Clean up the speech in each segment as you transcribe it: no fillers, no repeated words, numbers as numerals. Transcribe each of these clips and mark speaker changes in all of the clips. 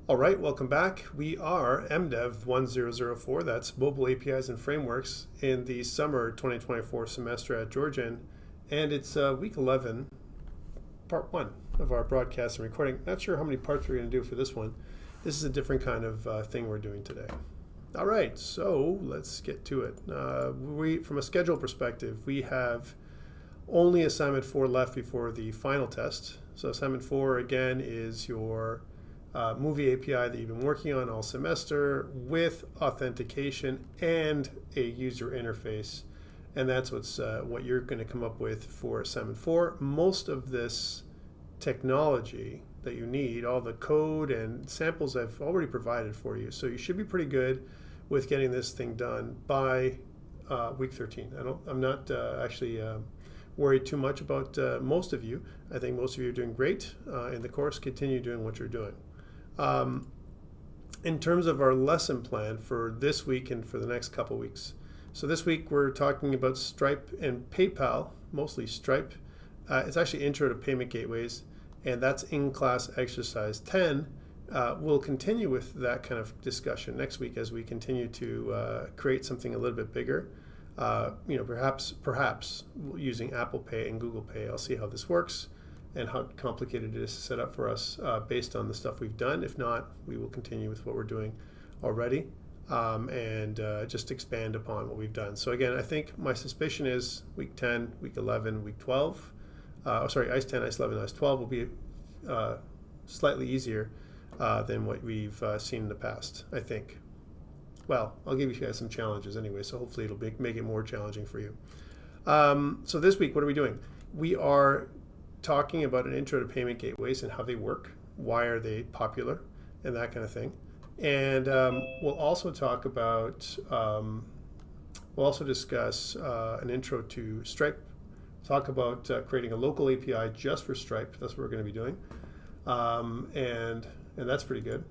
Speaker 1: All right, welcome back. We are MDEV1004, that's Mobile APIs and Frameworks, in the summer 2024 semester at Georgian, and it's week 11, part 1 of our broadcast and recording. Not sure how many parts we're going to do for this one. This is a different kind of thing we're doing today. All right, so let's get to it. From a schedule perspective, we have only assignment 4 left before the final test. So assignment 4, again, is your movie API that you've been working on all semester with authentication and a user interface. And that's what you're going to come up with for assignment 4. Most of this technology that you need, all the code and samples I've already provided for you. So you should be pretty good with getting this thing done by week 13. I'm not actually worried too much about most of you. I think most of you are doing great in the course. Continue doing what you're doing. In terms of our lesson plan for this week and for the next couple weeks. So this week we're talking about Stripe and PayPal, mostly Stripe. It's actually Intro to Payment Gateways, and that's in class exercise 10. We'll continue with that kind of discussion next week as we continue to create something a little bit bigger. Perhaps using Apple Pay and Google Pay. I'll see how this works and how complicated it is to set up for us based on the stuff we've done. If not, we will continue with what we're doing already and just expand upon what we've done. So again, I think my suspicion is week 10, week 11, week 12. ICE 10, ICE 11, ICE 12 will be slightly easier than what we've seen in the past, I think. Well, I'll give you guys some challenges anyway, so hopefully it'll make it more challenging for you. So this week, what are we doing? We are talking about an intro to payment gateways and how they work, why are they popular, and that kind of thing. And we'll also talk about, we'll also discuss an intro to Stripe, talk about creating a local API just for Stripe. That's what we're going to be doing. And that's pretty good.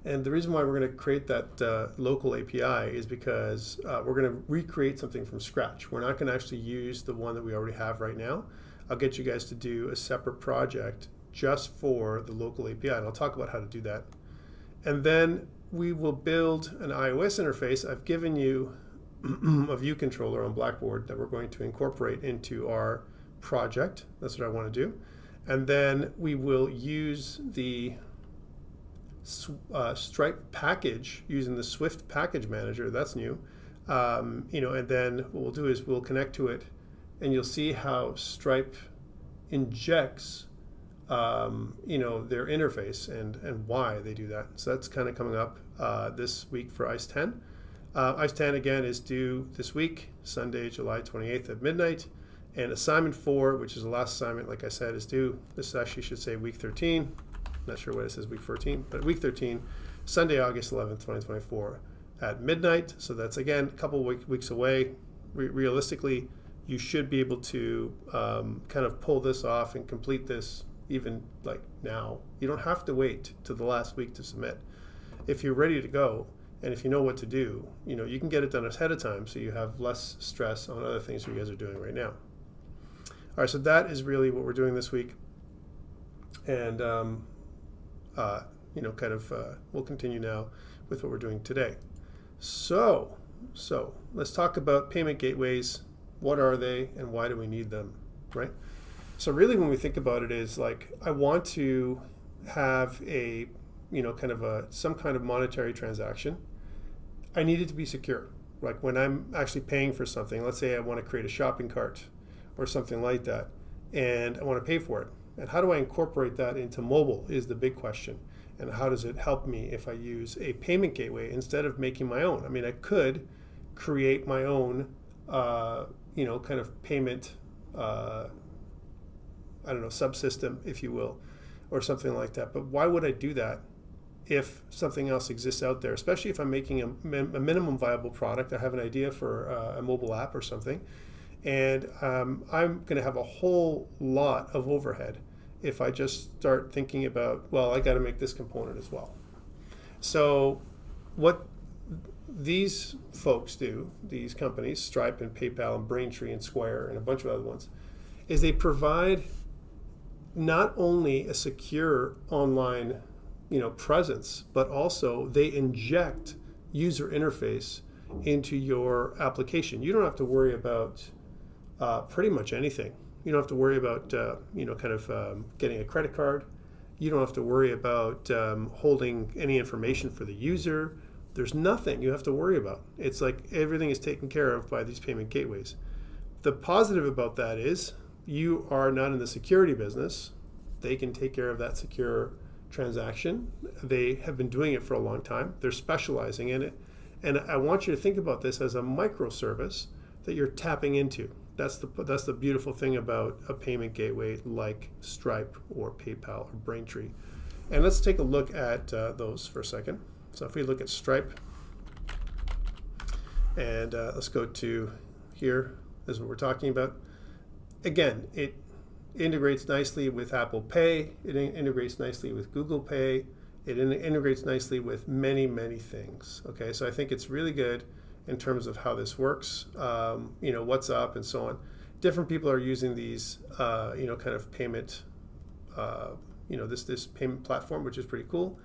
Speaker 1: And the reason why we're going to create that local API is because we're going to recreate something from scratch. We're not going to actually use the one that we already have right now. I'll get you guys to do a separate project just for the local API, and I'll talk about how to do that. And then we will build an iOS interface. I've given you a view controller on Blackboard that we're going to incorporate into our project. That's what I want to do. And then we will use the Stripe package using the Swift package manager. That's new. And then what we'll do is we'll connect to it, and you'll see how Stripe injects their interface and why they do that. So that's kind of coming up this week for ICE 10. ICE 10 again is due this week, Sunday, July 28th at midnight. And assignment 4, which is the last assignment, like I said, is due. This actually should say week 13. Not sure what it says, week 14, but week 13, Sunday, August 11th, 2024 at midnight. So that's, again, a couple weeks away. Realistically, you should be able to kind of pull this off and complete this even like now. You don't have to wait till the last week to submit. If you're ready to go and if you know what to do, you can get it done ahead of time so you have less stress on other things you guys are doing right now. All right, so that is really what we're doing this week. And we'll continue now with what we're doing today. So let's talk about payment gateways. What are they and why do we need them, right? So really when we think about it is like, I want to have a, some kind of monetary transaction. I need it to be secure. Like when I'm actually paying for something, let's say I want to create a shopping cart or something like that, and I want to pay for it. And how do I incorporate that into mobile is the big question. And how does it help me if I use a payment gateway instead of making my own? I mean, I could create my own, kind of payment, subsystem, if you will, or something like that. But why would I do that if something else exists out there, especially if I'm making a minimum viable product? I have an idea for a mobile app or something. And I'm going to have a whole lot of overhead if I just start thinking about, well, I got to make this component as well. So what these folks do, these companies, Stripe and PayPal and Braintree and Square and a bunch of other ones, is they provide not only a secure online presence, but also they inject user interface into your application. You don't have to worry about pretty much anything. You don't have to worry about getting a credit card. You don't have to worry about holding any information for the user. There's nothing you have to worry about. It's like everything is taken care of by these payment gateways. The positive about that is you are not in the security business. They can take care of that secure transaction. They have been doing it for a long time. They're specializing in it. And I want you to think about this as a microservice that you're tapping into. That's the beautiful thing about a payment gateway like Stripe or PayPal or Braintree. And let's take a look at those for a second. So if we look at Stripe, and let's go to here, this is what we're talking about. Again, it integrates nicely with Apple Pay. It integrates nicely with Google Pay. It integrates nicely with many, many things. Okay, so I think it's really good in terms of how this works, what's up and so on. Different people are using these, kind of payment, this payment platform, which is pretty cool.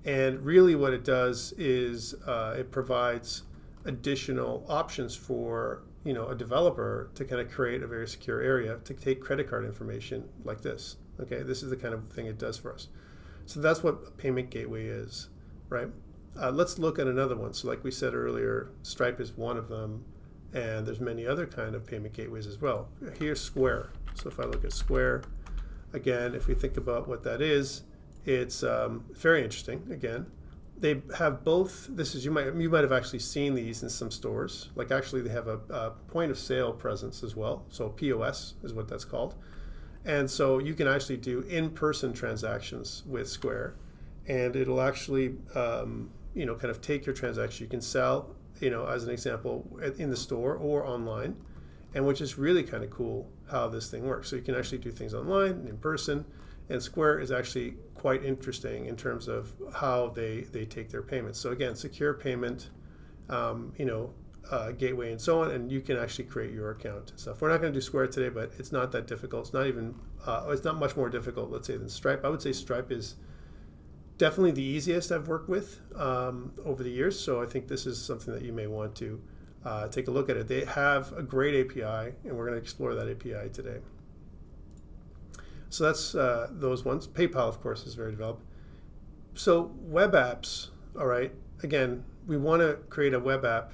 Speaker 1: And really what it does is it provides additional options for, a developer to kind of create a very secure area to take credit card information like this. Okay, this is the kind of thing it does for us. So that's what a payment gateway is, right? Let's look at another one. So like we said earlier, Stripe is one of them, and there's many other kind of payment gateways as well. Here's Square. So if I look at Square, again, if we think about what that is, it's very interesting. Again, they have both. You might have actually seen these in some stores. Like actually, they have a point of sale presence as well. So POS is what that's called. And so you can actually do in-person transactions with Square, and it'll actually kind of take your transaction. You can sell, as an example, in the store or online, and which is really kind of cool how this thing works. So you can actually do things online and in person, and Square is actually quite interesting in terms of how they take their payments. So again, secure payment, gateway and so on, and you can actually create your account and stuff. We're not going to do Square today, but it's not that difficult. It's not even, it's not much more difficult, let's say, than Stripe. I would say Stripe is definitely the easiest I've worked with over the years. So I think this is something that you may want to take a look at it. They have a great API, and we're going to explore that API today. So that's those ones. PayPal, of course, is very developed. So web apps, all right. Again, we want to create a web app,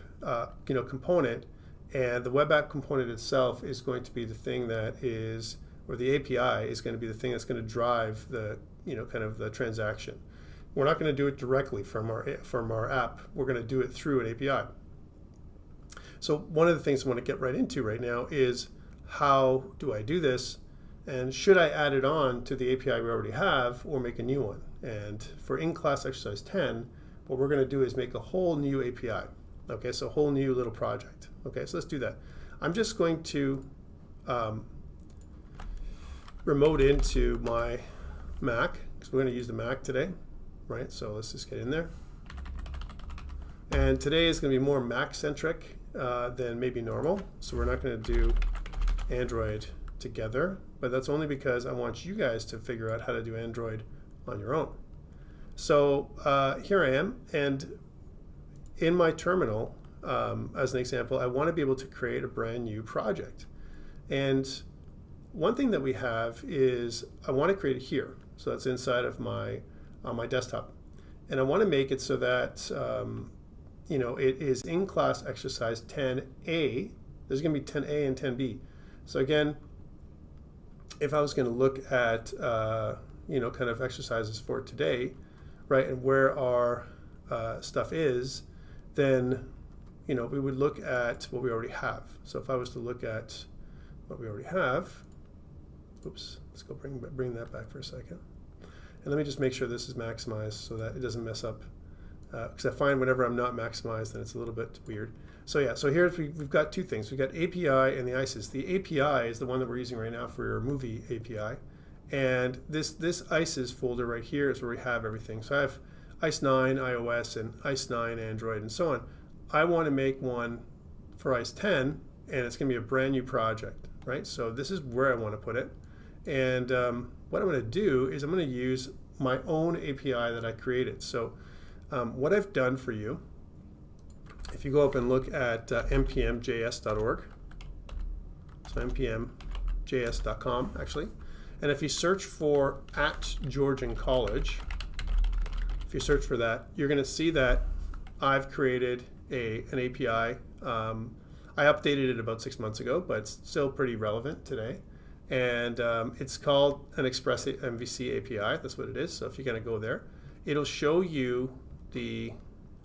Speaker 1: component, and the web app component itself is going to be the thing that is, or the API is going to be the thing that's going to drive the, kind of the transaction. We're not going to do it directly from our app. We're going to do it through an API. So one of the things I want to get right into right now is how do I do this? And should I add it on to the API we already have or make a new one? And for in-class exercise 10, what we're going to do is make a whole new API. Okay, so a whole new little project. Okay, so let's do that. I'm just going to remote into my Mac, because we're going to use the Mac today, right? So let's just get in there. And today is going to be more Mac-centric than maybe normal. So we're not going to do Android together, but that's only because I want you guys to figure out how to do Android on your own. So here I am, and in my terminal, as an example, I want to be able to create a brand new project. And one thing that we have is I want to create it here. So that's inside of my desktop. And I want to make it so that it is in class exercise 10A. There's going to be 10A and 10B. So again, if I was going to look at kind of exercises for today, right, and where our stuff is, then we would look at what we already have. So if I was to look at what we already have, oops, let's go bring that back for a second. And let me just make sure this is maximized so that it doesn't mess up. Because I find whenever I'm not maximized, then it's a little bit weird. So yeah, so here we've got two things. We've got API and the ISIS. The API is the one that we're using right now for your movie API. And this ISIS folder right here is where we have everything. So I have ICE 9 iOS and ICE 9 Android and so on. I want to make one for ICE 10, and it's going to be a brand new project, right? So this is where I want to put it. And what I'm going to do is I'm going to use my own API that I created. So what I've done for you, if you go up and look at npmjs.org, so npmjs.com actually, and if you search for @Georgian College, if you search for that, you're going to see that I've created an API. I updated it about 6 months ago, but it's still pretty relevant today. And it's called an Express MVC API. That's what it is. So if you're going to go there, it'll show you the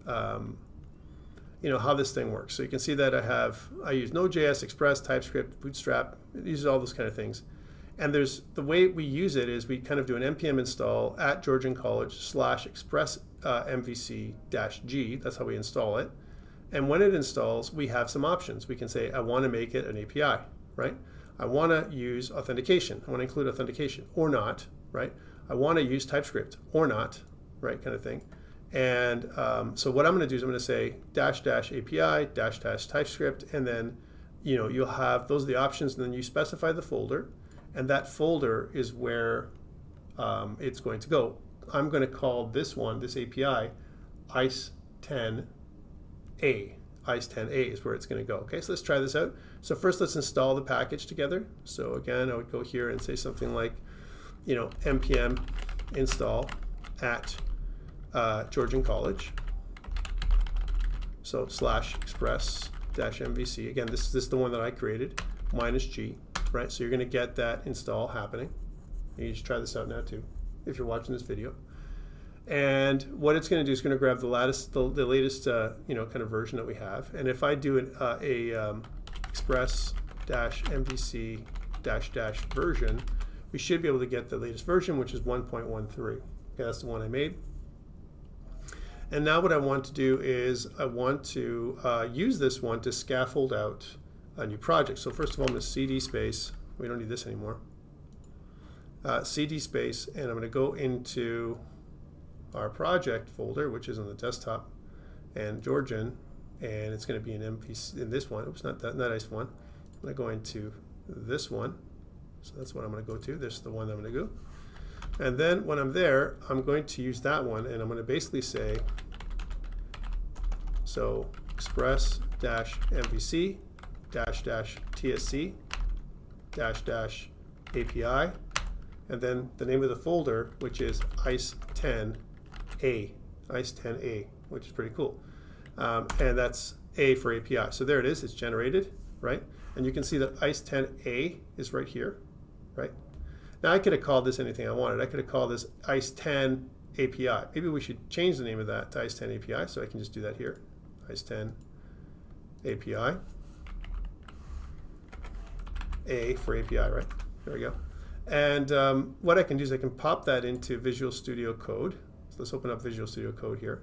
Speaker 1: how this thing works. So you can see that I use Node.js, Express, TypeScript, Bootstrap. It uses all those kind of things. And the way we use it is we kind of do an npm install @Georgian College /express MVC-G. That's how we install it. And when it installs, we have some options. We can say, I want to make it an API, right? I want to use authentication. I want to include authentication or not, right? I want to use TypeScript or not, right? Kind of thing. And so what I'm going to do is I'm going to say --API --TypeScript, and then you'll have those are the options, and then you specify the folder, and that folder is where it's going to go. I'm going to call this API ICE10A. ICE10A is where it's going to go. Okay, so let's try this out. So first, let's install the package together. So again, I would go here and say something like, npm install @Georgian College. So /express -MVC. Again, this is the one that I created, -G, right? So you're going to get that install happening. You should try this out now too, if you're watching this video. And what it's going to do is going to grab the latest kind of version that we have. And if I do an express -MVC -- version, we should be able to get the latest version, which is 1.13. Okay, that's the one I made. And now what I want to do is I want to use this one to scaffold out a new project. So first of all, I'm going to cd space. We don't need this anymore. Cd space, and I'm going to go into our project folder, which is on the desktop, and Georgian, and it's going to be an MVC in this one. Oops, not nice one. I'm going to go into this one. So that's what I'm going to go to. This is the one I'm going to go. And then when I'm there, I'm going to use that one, and I'm going to basically say, so express -MVC -TSC -API, and then the name of the folder, which is ICE10A, which is pretty cool. And that's A for API. So there it is, it's generated, right? And you can see that ICE10A is right here, right? Now I could have called this anything I wanted. I could have called this ICE10 API. Maybe we should change the name of that to ICE10 API, so I can just do that here. ICE10 API. A for API, right? There we go. And what I can do is I can pop that into Visual Studio Code. So let's open up Visual Studio Code here.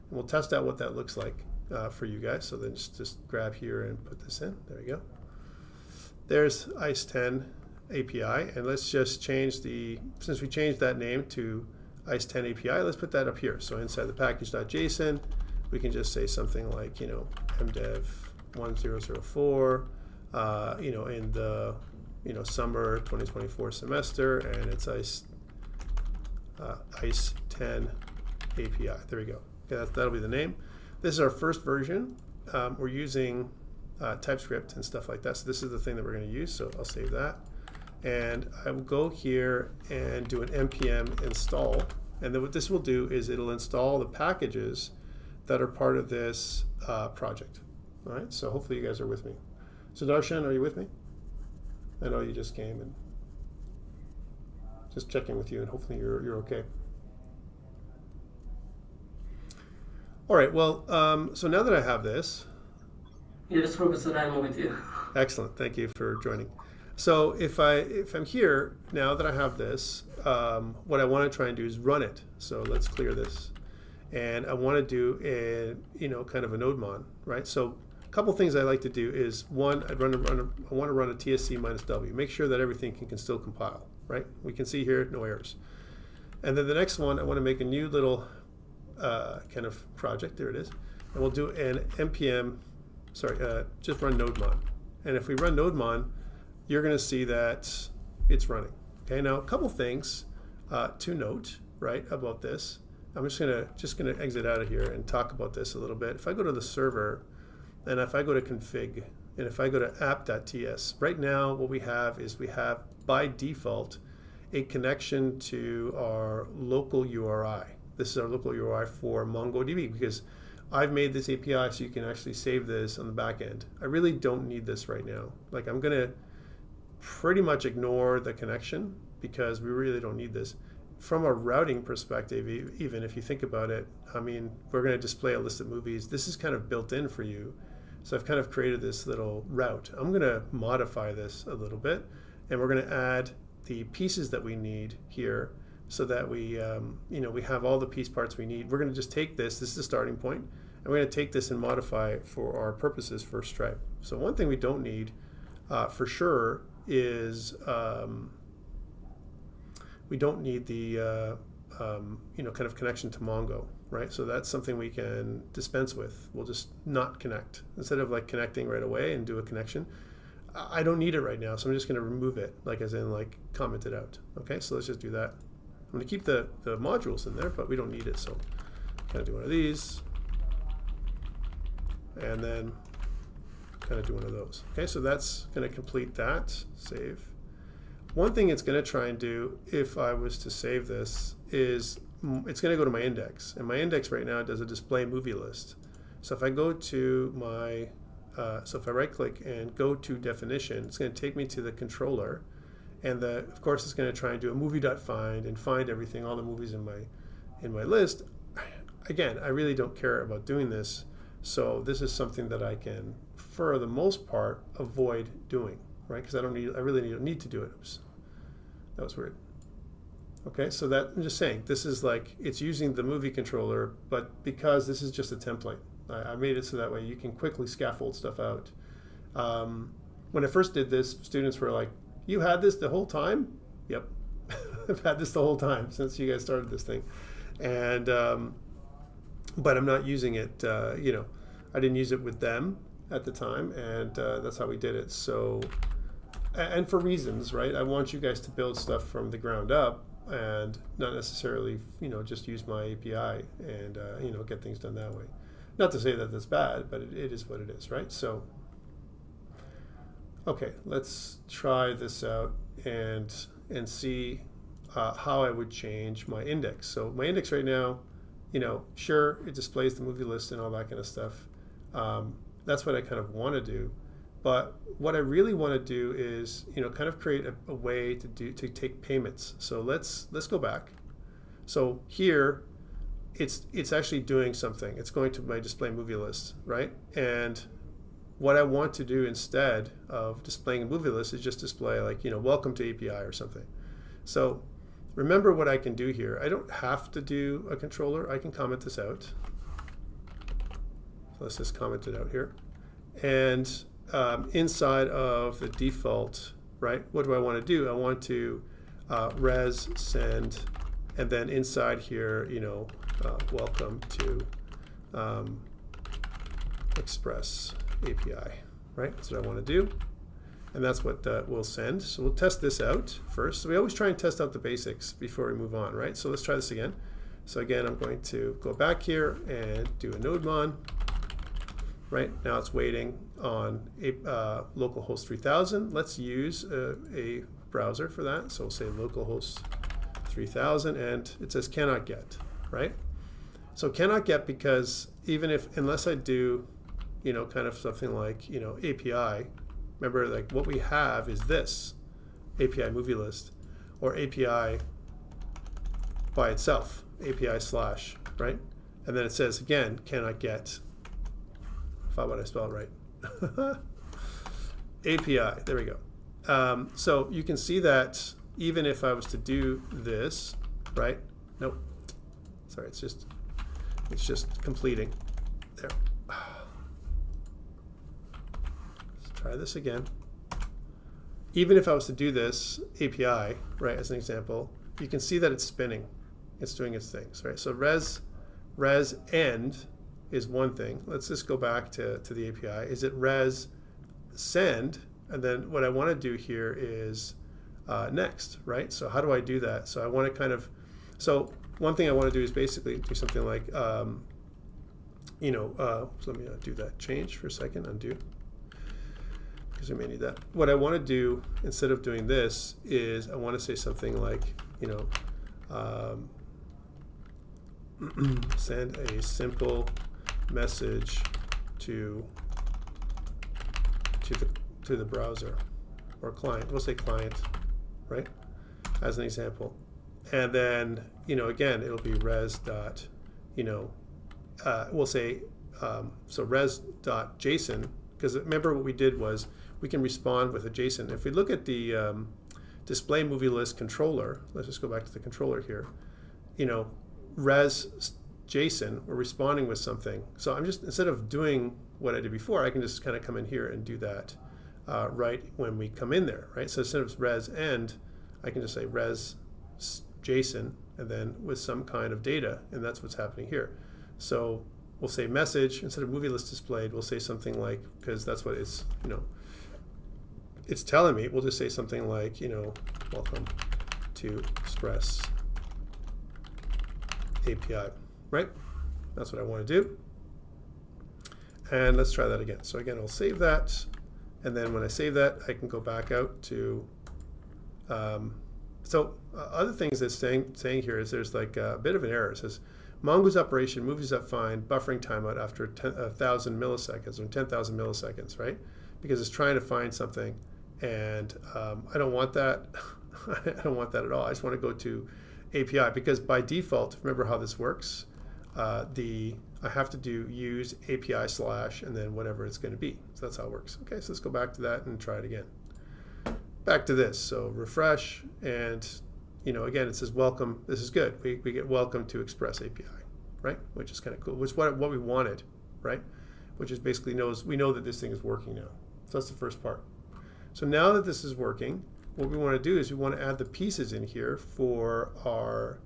Speaker 1: And we'll test out what that looks like for you guys. So then just grab here and put this in. There we go. There's ICE10 API, and let's just change since we changed that name to ICE10 API, let's put that up here. So inside the package.json, we can just say something like, MDEV1004, in the, summer 2024 semester, and it's ICE10 API. There we go. Okay, that'll be the name. This is our first version. We're using TypeScript and stuff like that. So this is the thing that we're going to use. So I'll save that. And I will go here and do an npm install. And then what this will do is it'll install the packages that are part of this project. All right, so hopefully you guys are with me. So Darshan, are you with me? I know you just came, and just checking with you, and hopefully you're okay. All right, well, so now that I have this.
Speaker 2: Yes, Professor, I'm with you.
Speaker 1: Excellent, thank you for joining. So if I'm here, now that I have this, what I want to try and do is run it. So let's clear this. And I want to do a, kind of a nodemon, right? So a couple things I like to do is, one, I want to run a TSC -W. Make sure that everything can still compile, right? We can see here, no errors. And then the next one, I want to make a new little kind of project. There it is. And we'll do an npm, just run nodemon. And if we run nodemon, you're going to see that it's running. Okay, now a couple things to note right, about this. I'm just gonna exit out of here and talk about this a little bit. If I go to the server, and if I go to config, and if I go to app.ts, right now what we have is we have by default a connection to our local URI. This is our local URI for MongoDB because I've made this API so you can actually save this on the back end. I really don't need this right now. Like, I'm gonna pretty much ignore the connection because we really don't need this. From a routing perspective, even if you think about it, I mean, we're gonna display a list of movies. This is kind of built in for you. So I've kind of created this little route. I'm gonna modify this a little bit, and we're gonna add the pieces that we need here so that we, we have all the piece parts we need. We're gonna just take this is the starting point, and we're gonna take this and modify it for our purposes for Stripe. So one thing we don't need for sure is we don't need the kind of connection to Mongo, right? So that's something we can dispense with. We'll just not connect. Instead of like connecting right away and do a connection, I don't need it right now, so I'm just going to remove it, like as in like comment it out. Okay, so let's just do that. I'm going to keep the modules in there, but we don't need it, so kind of do one of these, and then kind of do one of those. Okay, so that's going to complete that. Save. One thing it's going to try and do, if I was to save this, is it's going to go to my index. And my index right now does a display movie list. So if I go to my, so if I right click and go to definition, it's going to take me to the controller. And of course it's going to try and do a movie.find and find everything, all the movies in my list. Again, I really don't care about doing this. So this is something that I can, for the most part, avoid doing, right? Because I really don't need to do it. Oops, that was weird. Okay, so that I'm just saying, this is like, it's using the movie controller, but because this is just a template, I made it so that way you can quickly scaffold stuff out. When I first did this, students were like, "You had this the whole time?" Yep, I've had this the whole time since you guys started this thing, and but I'm not using it. I didn't use it with them at the time, and that's how we did it. So, and for reasons, right? I want you guys to build stuff from the ground up and not necessarily, just use my API and get things done that way. Not to say that that's bad, but it is what it is, right? So, okay, let's try this out and see how I would change my index. So my index right now, sure, it displays the movie list and all that kind of stuff. That's what I kind of want to do. But what I really want to do is, kind of create a way to take payments. So let's go back. So here, it's actually doing something. It's going to my display movie list, right? And what I want to do instead of displaying a movie list is just display like, welcome to API or something. So remember what I can do here. I don't have to do a controller. I can comment this out. So let's just comment it out here. And inside of the default, right, what do I want to do? I want to res send, and then inside here, welcome to Express API, right? That's what I want to do. And that's what we'll send. So we'll test this out first. So we always try and test out the basics before we move on, right? So let's try this again. So again, I'm going to go back here and do a nodemon. Right now it's waiting on a localhost 3000. Let's use a browser for that. So we'll say localhost 3000, and it says cannot get, right? So cannot get because unless I do, kind of something like, API, remember like what we have is this API movie list or API by itself, API / right? And then it says again, cannot get. How would I spell it right? API, there we go. So you can see that even if I was to do this, right? Nope. Sorry, it's just completing. There. Let's try this again. Even if I was to do this API, right, as an example, you can see that it's spinning. It's doing its things, right? So res end is one thing. Let's just go back to the API. Is it res send? And then what I want to do here is next, right? So how do I do that? So I want to so one thing I want to do is basically do something like, so let me do that change for a second, undo, because we may need that. What I want to do instead of doing this is I want to say something like, send a simple message to the browser or client. We'll say client, right, as an example. And then, again, it'll be res dot, we'll say, so res dot JSON, because remember what we did was we can respond with a JSON. If we look at the display movie list controller, let's just go back to the controller here, res JSON, we're responding with something. So I'm just, instead of doing what I did before, I can just kind of come in here and do that right when we come in there, right? So instead of res end, I can just say res JSON and then with some kind of data, and that's what's happening here. So we'll say message, instead of movie list displayed, we'll say something like, because that's what it's, it's telling me, we'll just say something like, welcome to Express API, right? That's what I want to do. And let's try that again. So again, I'll save that. And then when I save that, I can go back out to, other things that's saying here is there's like a bit of an error. It says, Mongoose operation movies up fine, buffering timeout after 1,000 milliseconds or 10,000 milliseconds, right? Because it's trying to find something, and I don't want that. I don't want that at all. I just want to go to API, because by default, remember how this works. I have to use API / and then whatever it's going to be. So that's how it works. Okay, so let's go back to that and try it again. Back to this. So refresh, and again, it says welcome. This is good. We get welcome to Express API, right? Which is kind of cool. Which is what we wanted, right? Which is basically we know that this thing is working now. So that's the first part. So now that this is working, what we want to do is we want to add the pieces in here for our,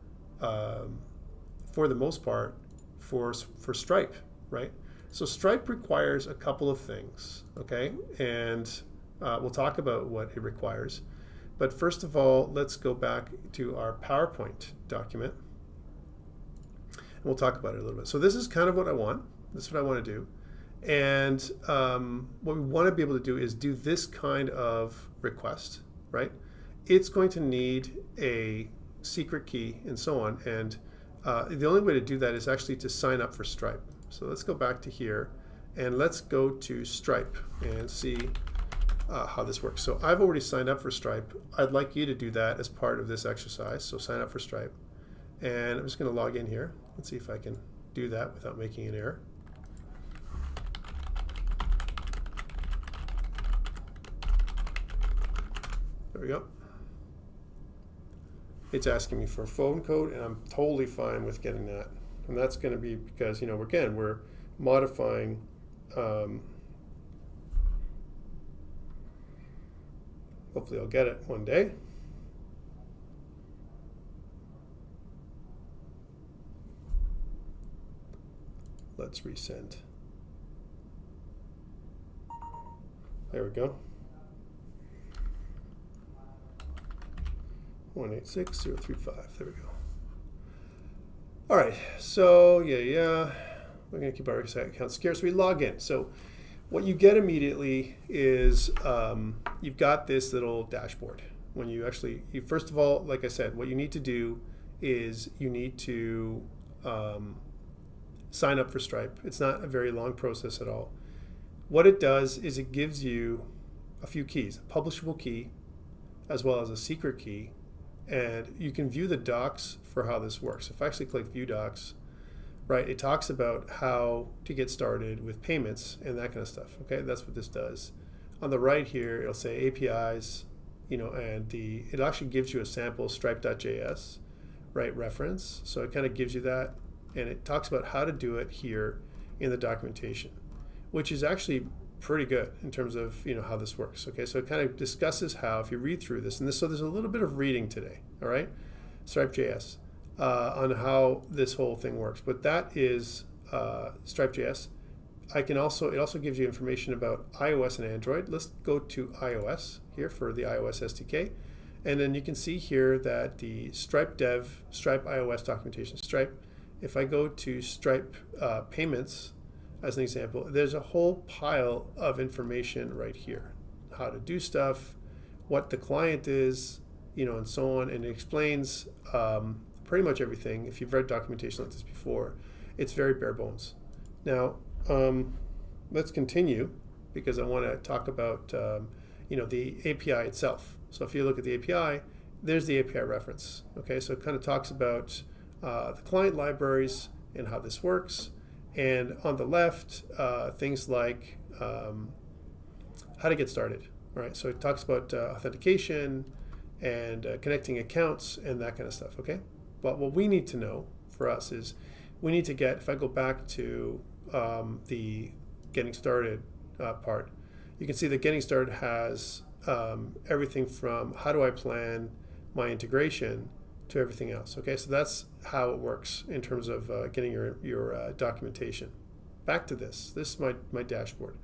Speaker 1: for the most part, for Stripe, right? So Stripe requires a couple of things, okay? And we'll talk about what it requires. But first of all, let's go back to our PowerPoint document. And we'll talk about it a little bit. So this is kind of what I want. This is what I want to do. And what we want to be able to do is do this kind of request, right? It's going to need a secret key and so on. And the only way to do that is actually to sign up for Stripe. So let's go back to here and let's go to Stripe and see how this works. So I've already signed up for Stripe. I'd like you to do that as part of this exercise. So sign up for Stripe. And I'm just going to log in here. Let's see if I can do that without making an error. There we go. It's asking me for a phone code, and I'm totally fine with getting that. And that's going to be because, again, we're modifying hopefully I'll get it one day. Let's resend. There we go. 186035. There we go. All right. So yeah, we're going to keep our account secure. So we log in. So what you get immediately is you've got this little dashboard. When you actually, first of all, like I said, what you need to do is you need to sign up for Stripe. It's not a very long process at all. What it does is it gives you a few keys, a publishable key, as well as a secret key, and you can view the docs for how this works. If I actually click View Docs, right, it talks about how to get started with payments and that kind of stuff. Okay, that's what this does. On the right here, it'll say APIs, and it actually gives you a sample stripe.js, right, reference. So it kind of gives you that, and it talks about how to do it here in the documentation, which is actually pretty good in terms of how this works. Okay, so it kind of discusses how, if you read through this, and so there's a little bit of reading today, all right, Stripe.js, on how this whole thing works. But that is Stripe.js. It also gives you information about iOS and Android. Let's go to iOS here for the iOS SDK, And then you can see here that the Stripe Dev, Stripe iOS documentation, Stripe, if I go to Stripe payments, as an example, there's a whole pile of information right here. How to do stuff, what the client is, and so on. And it explains pretty much everything. If you've read documentation like this before, it's very bare bones. Now, let's continue because I want to talk about, the API itself. So if you look at the API, there's the API reference. Okay, so it kind of talks about the client libraries and how this works. And on the left, things like how to get started. All right, so it talks about authentication and connecting accounts and that kind of stuff. Okay, but what we need to know for us is we need to get, if I go back to the getting started part, you can see that getting started has everything from how do I plan my integration to everything else. Okay, so that's how it works in terms of getting your documentation. Back to this. This is my dashboard.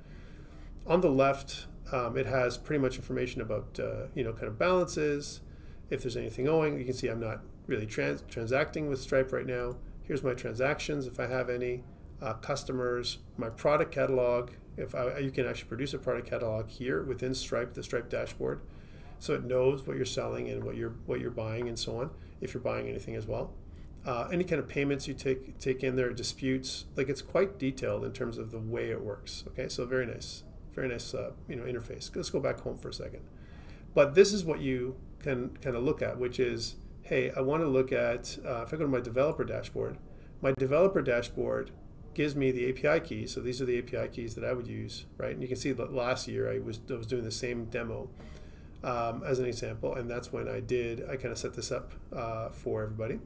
Speaker 1: On the left, it has pretty much information about kind of balances. If there's anything owing, you can see I'm not really transacting with Stripe right now. Here's my transactions if I have any, customers, my product catalog. You can actually produce a product catalog here within Stripe, the Stripe dashboard, so it knows what you're selling and what you're buying and so on. If you're buying anything as well, any kind of payments you take in there, disputes, like it's quite detailed in terms of the way it works. Okay, so very nice interface. Let's go back home for a second. But this is what you can kind of look at, which is, hey, I want to look at if I go to my developer dashboard. My developer dashboard gives me the API keys. So these are the API keys that I would use, right? And you can see that last year I was doing the same demo as an example, and that's when I kind of set this up for everybody.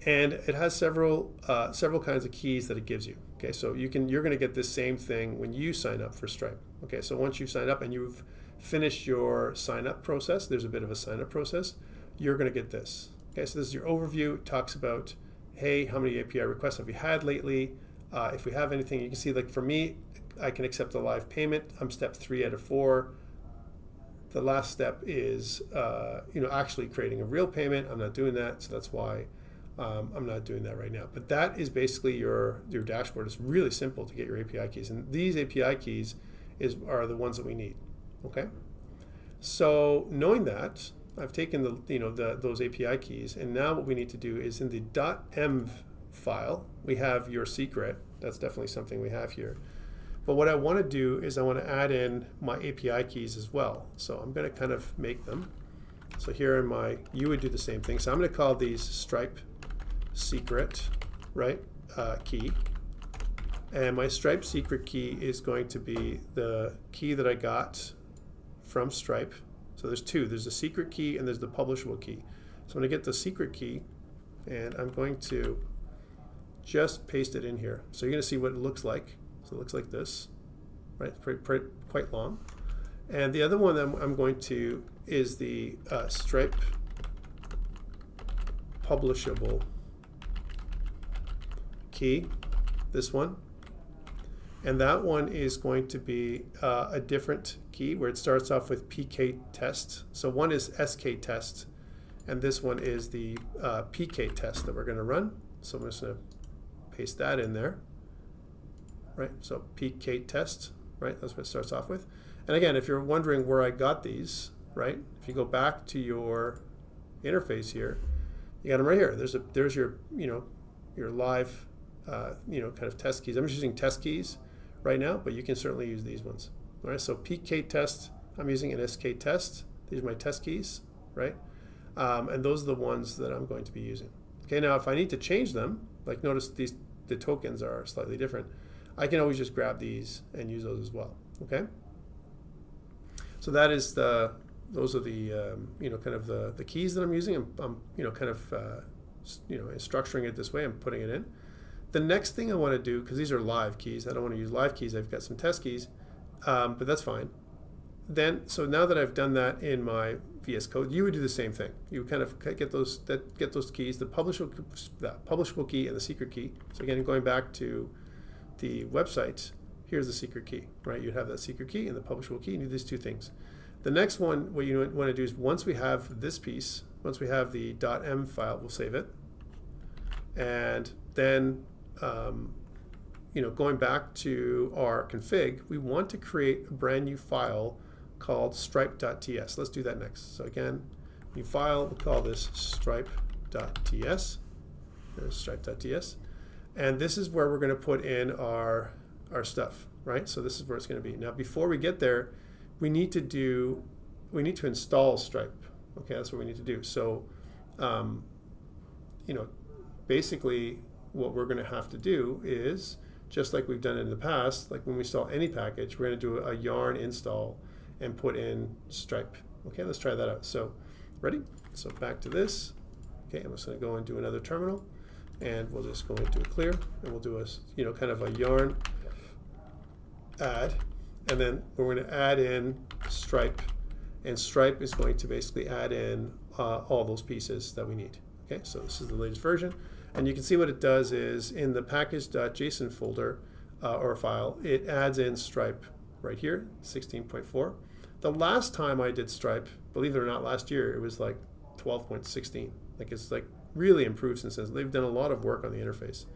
Speaker 1: And it has several kinds of keys that it gives you. Okay, so you're going to get this same thing when you sign up for Stripe. Okay, so once you've signed up and you've finished your sign up process, there's a bit of a sign up process, you're going to get this. Okay, so this is your overview. It talks about, hey, how many API requests have we had lately? If we have anything, you can see, like for me, I can accept a live payment. I'm step 3 out of 4. The last step is actually creating a real payment. I'm not doing that, so that's why I'm not doing that right now. But that is basically your dashboard. It's really simple to get your API keys, and these API keys are the ones that we need. Okay, so knowing that, I've taken those API keys, and now what we need to do is in the .env file, we have your secret. That's definitely something we have here. But what I want to do is I want to add in my API keys as well. So I'm going to kind of make them. So here in you would do the same thing. So I'm going to call these Stripe secret, right, key. And my Stripe secret key is going to be the key that I got from Stripe. So there's two. There's the secret key and there's the publishable key. So I'm going to get the secret key and I'm going to just paste it in here. So you're going to see what it looks like. So it looks like this, right? It's quite long. And the other one that I'm going to is the Stripe publishable key, this one. And that one is going to be a different key where it starts off with PK test. So one is SK test, and this one is the PK test that we're going to run. So I'm just going to paste that in there. Right, so PK test, right? That's what it starts off with. And again, if you're wondering where I got these, right? If you go back to your interface here, you got them right here. There's your your live kind of test keys. I'm just using test keys right now, but you can certainly use these ones. All right, so PK test, I'm using an SK test. These are my test keys, right? And those are the ones that I'm going to be using. Okay, now if I need to change them, like notice the tokens are slightly different. I can always just grab these and use those as well. Okay. So that is those are the kind of the keys that I'm using. I'm kind of structuring it this way. I'm putting it in. The next thing I want to do, because these are live keys, I don't want to use live keys. I've got some test keys, but that's fine. So now that I've done that in my VS Code, you would do the same thing. You would kind of get those keys, the publishable key and the secret key. So again, going back to the website, here's the secret key, right? You'd have that secret key and the publishable key, and do these two things. The next one, what you want to do is once we have this piece, once we have the .m file, we'll save it. And then, going back to our config, we want to create a brand new file called stripe.ts. Let's do that next. So again, new file, we'll call this stripe.ts. There's stripe.ts. And this is where we're going to put in our stuff, right? So this is where it's going to be. Now, before we get there, we need to install Stripe. Okay, that's what we need to do. So, basically what we're going to have to do is, just like we've done in the past, like when we install any package, we're going to do a yarn install and put in Stripe. Okay, let's try that out. So, ready? So back to this. Okay, I'm just going to go and do another terminal, and we'll just go into a clear, and we'll do a, kind of a yarn add, and then we're going to add in Stripe, and Stripe is going to basically add in all those pieces that we need. Okay, so this is the latest version, and you can see what it does is in the package.json folder or file, it adds in Stripe right here, 16.4. The last time I did Stripe, believe it or not, last year, it was like 12.16. Like it's like really improved since then. They've done a lot of work on the interface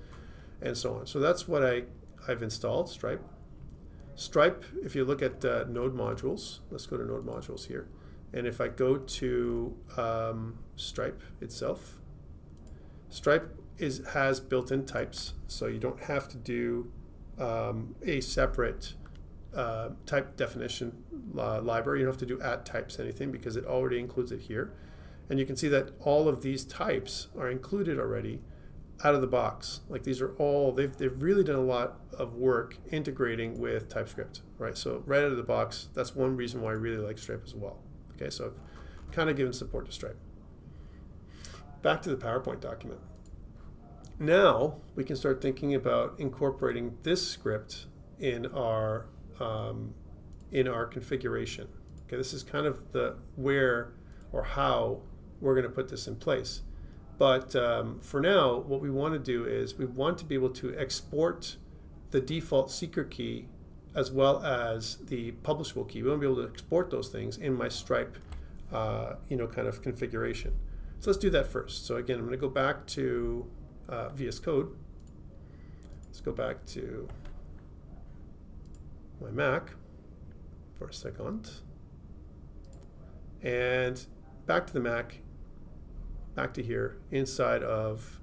Speaker 1: and so on. So that's what I've installed, Stripe. Stripe, if you look at node modules, let's go to node modules here. And if I go to Stripe itself, Stripe has built-in types, so you don't have to do a separate type definition library. You don't have to do @types anything because it already includes it here. And you can see that all of these types are included already out of the box. Like these are all, they've really done a lot of work integrating with TypeScript, right? So right out of the box, that's one reason why I really like Stripe as well. Okay, so I've kind of given support to Stripe. Back to the PowerPoint document. Now we can start thinking about incorporating this script in our configuration. Okay, this is kind of the where or how we're going to put this in place. But for now, what we want to do is we want to be able to export the default secret key as well as the publishable key. We want to be able to export those things in my Stripe, kind of configuration. So let's do that first. So again, I'm going to go back to VS Code. Let's go back to my Mac for a second. And back to the Mac, back to here, inside of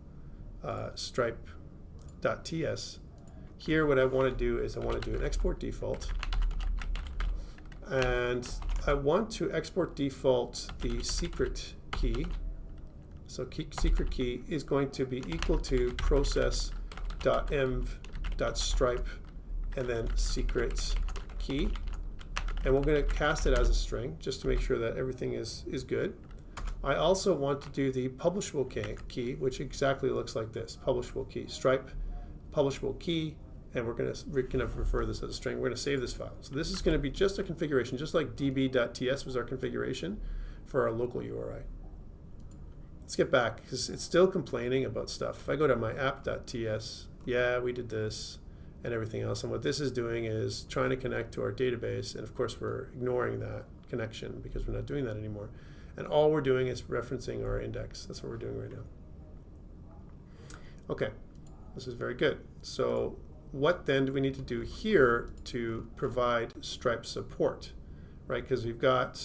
Speaker 1: stripe.ts. Here what I want to do is I want to do an export default. And I want to export default the secret key. So secret key is going to be equal to process.env.stripe and then secret key. And we're going to cast it as a string just to make sure that everything is good. I also want to do the publishable key, which exactly looks like this. Publishable key, Stripe, publishable key, and we're going to refer this as a string. We're going to save this file. So this is going to be just a configuration, just like db.ts was our configuration for our local URI. Let's get back, because it's still complaining about stuff. If I go to my app.ts, yeah, we did this and everything else. And what this is doing is trying to connect to our database. And of course, we're ignoring that connection because we're not doing that anymore. And all we're doing is referencing our index. That's what we're doing right now. Okay, this is very good. So what then do we need to do here to provide Stripe support, right? Because we've got,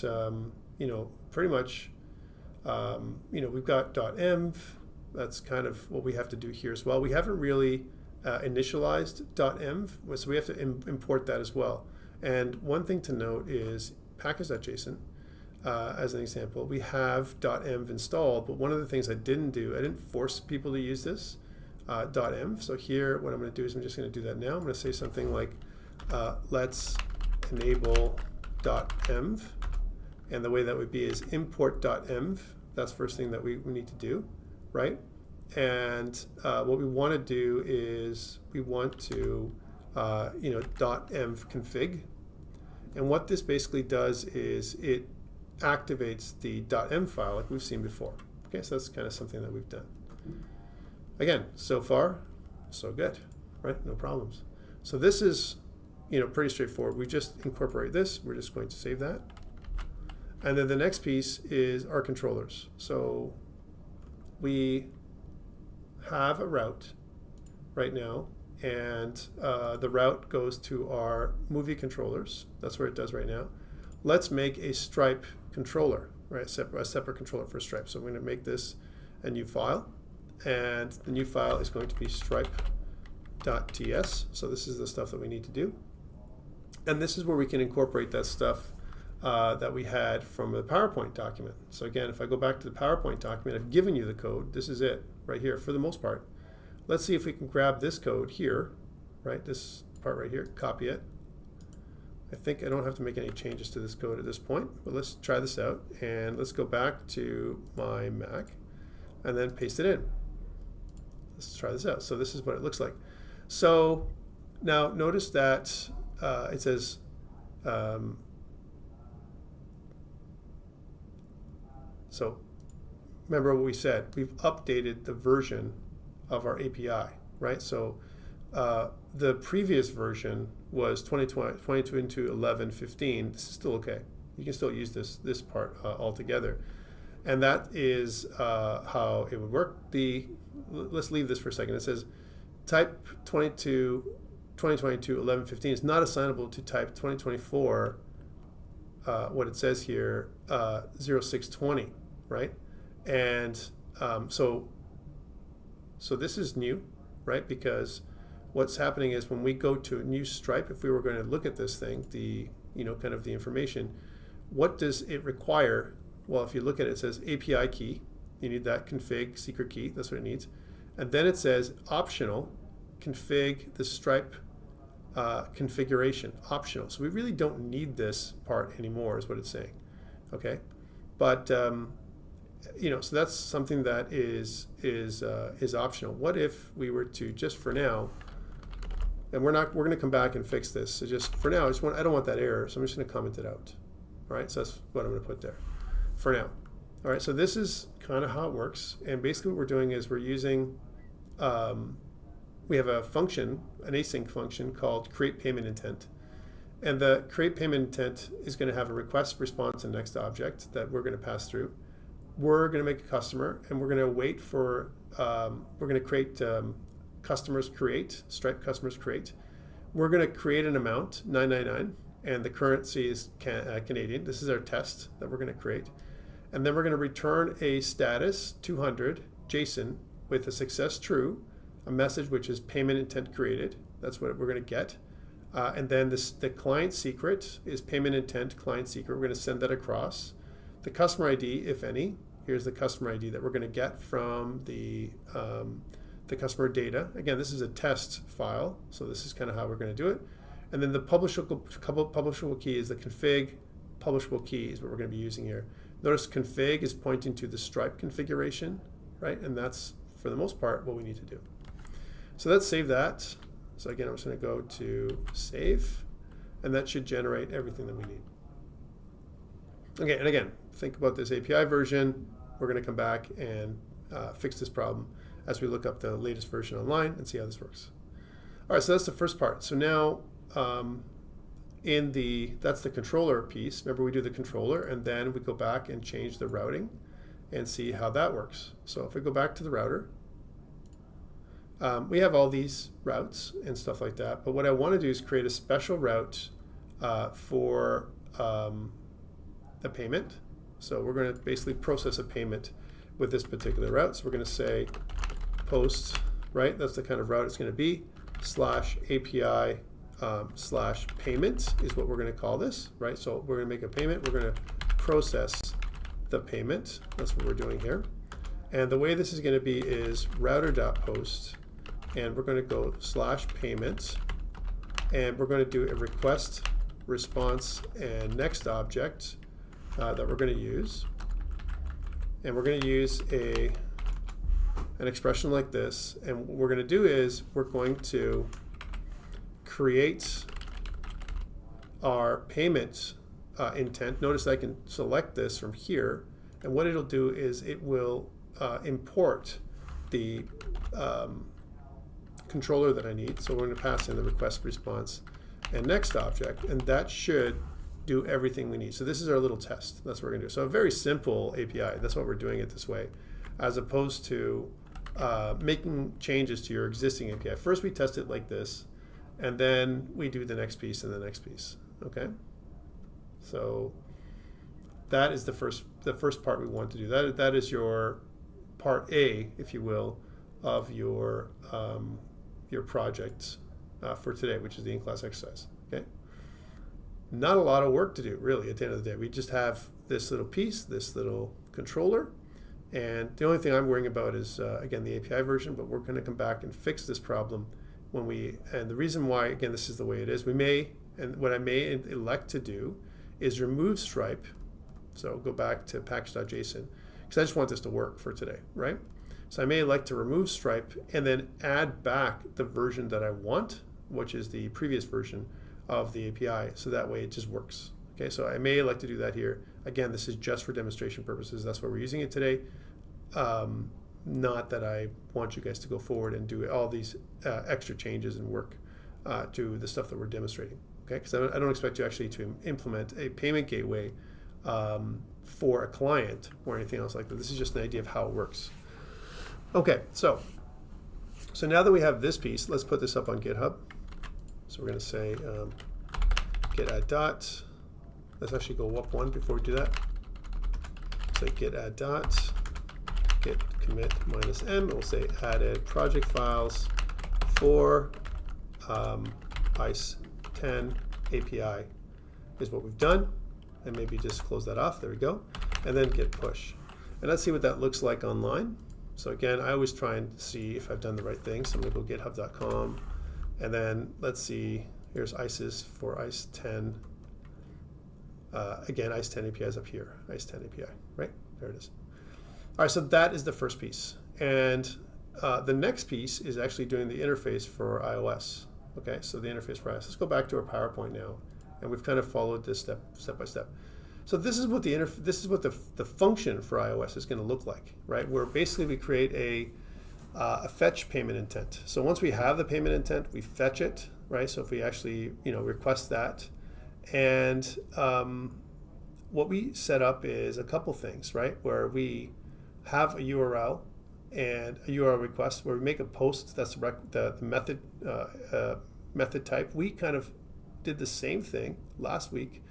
Speaker 1: pretty much, we've got .env. That's kind of what we have to do here as well. We haven't really initialized .env, so we have to import that as well. And one thing to note is package.json, as an example, we have .env installed, but one of the things I didn't do, I didn't force people to use this .env. So here, what I'm going to do is I'm just going to do that now. I'm going to say something like, let's enable .env. And the way that would be is import .env. That's the first thing that we need to do, right? And what we want to do is we want to, .env config. And what this basically does is it activates the .env file like we've seen before. Okay, so that's kind of something that we've done. Again, so far, so good, right? No problems. So this is, pretty straightforward. We just incorporate this. We're just going to save that. And then the next piece is our controllers. So we have a route right now, and the route goes to our movie controllers. That's where it does right now. Let's make a Stripe controller, right? A separate controller for Stripe. So we're going to make this a new file, and the new file is going to be stripe.ts. So this is the stuff that we need to do. And this is where we can incorporate that stuff that we had from the PowerPoint document. So again, if I go back to the PowerPoint document, I've given you the code. This is it right here for the most part. Let's see if we can grab this code here, right? This part right here, copy it. I think I don't have to make any changes to this code at this point, but let's try this out. And let's go back to my Mac and then paste it in. Let's try this out. So this is what it looks like. So now notice that it says, so remember what we said, we've updated the version of our API, right? So the previous version was 2022.11.15. This is still okay. You can still use this part altogether. And that is how it would work. Let's leave this for a second. It says type 2022.11.15 is not assignable to type 2024, what it says here, 0620, right? And so this is new, right? Because what's happening is when we go to a new Stripe, if we were going to look at this thing, kind of the information, what does it require? Well, if you look at it, it says API key. You need that config secret key. That's what it needs. And then it says optional config the Stripe configuration, optional. So we really don't need this part anymore, is what it's saying. Okay, but so that's something that is optional. What if we were to, just for now, and we're going to come back and fix this. So just for now, I don't want that error, so I'm just going to comment it out. All right, so that's what I'm going to put there for now. All right, so this is kind of how it works. And basically what we're doing is we're using, we have a function, an async function called create payment intent. And the create payment intent is going to have a request, response, and next object that we're going to pass through. We're going to make a customer, and we're going to wait for, we're going to create customers create, Stripe customers create. We're going to create an amount, 999, and the currency is Canadian. This is our test that we're going to create. And then we're going to return a status 200 JSON with a success true, a message which is payment intent created. That's what we're going to get. And then the client secret is payment intent client secret. We're going to send that across. The customer ID, if any, here's the customer ID that we're going to get from the customer data. Again, this is a test file, so this is kind of how we're going to do it. And then the publishable key is the config publishable key is what we're going to be using here. Notice config is pointing to the Stripe configuration, right? And that's, for the most part, what we need to do. So let's save that. So again, I'm just going to go to save, and that should generate everything that we need. Okay, and again, think about this API version. We're going to come back and fix this problem as we look up the latest version online and see how this works. All right, so that's the first part. So now that's the controller piece. Remember, we do the controller, and then we go back and change the routing and see how that works. So if we go back to the router, we have all these routes and stuff like that, but what I want to do is create a special route for the payment. So we're going to basically process a payment with this particular route. So we're going to say post, right? That's the kind of route it's going to be, /API /payment is what we're going to call this, right? So we're going to make a payment. We're going to process the payment. That's what we're doing here. And the way this is going to be is router.post, and we're going to go /payment, and we're going to do a request, response, and next object that we're going to use. And we're going to use an expression like this. And what we're going to do is we're going to create our payment intent. Notice I can select this from here, and what it'll do is it will import the controller that I need. So we're going to pass in the request, response, and next object, and that should do everything we need. So this is our little test. That's what we're going to do. So a very simple API. That's what we're doing it this way, as opposed to making changes to your existing API. First we test it like this, and then we do the next piece and the next piece. Okay? So that is the first part we want to do. That is your part A, if you will, of your project for today, which is the in-class exercise. Okay? Not a lot of work to do, really, at the end of the day. We just have this little piece, this little controller, and the only thing I'm worrying about is, again, the API version, but we're going to come back and fix this problem and the reason why, again, this is the way it is, what I may elect to do is remove Stripe. So go back to package.json, because I just want this to work for today, right? So I may elect to remove Stripe and then add back the version that I want, which is the previous version of the API, so that way it just works. Okay, so I may elect to do that here. Again, this is just for demonstration purposes. That's why we're using it today. Not that I want you guys to go forward and do all these extra changes and work to the stuff that we're demonstrating. Okay, because I don't expect you actually to implement a payment gateway for a client or anything else like that. This is just an idea of how it works. Okay, so now that we have this piece, let's put this up on GitHub. So we're going to say git add dot. Let's actually go up one before we do that. Say git add dot, git commit -m. We'll say added project files for ICE10 API is what we've done. And maybe just close that off. There we go. And then git push. And let's see what that looks like online. So again, I always try and see if I've done the right thing. So I'm going to go github.com. And then let's see, here's ICEs for ICE10. Again, ICE10 API is up here. ICE10 API, right? There it is. All right, so that is the first piece. And the next piece is actually doing the interface for iOS. Okay, so the interface for iOS. Let's go back to our PowerPoint now. And we've kind of followed this step by step. So this is what the function for iOS is going to look like, right? Where basically we create a fetch payment intent. So once we have the payment intent, we fetch it, right? So if we actually request that, and what we set up is a couple things, right? Where we have a URL and a URL request where we make a post. That's the method type. We kind of did the same thing last week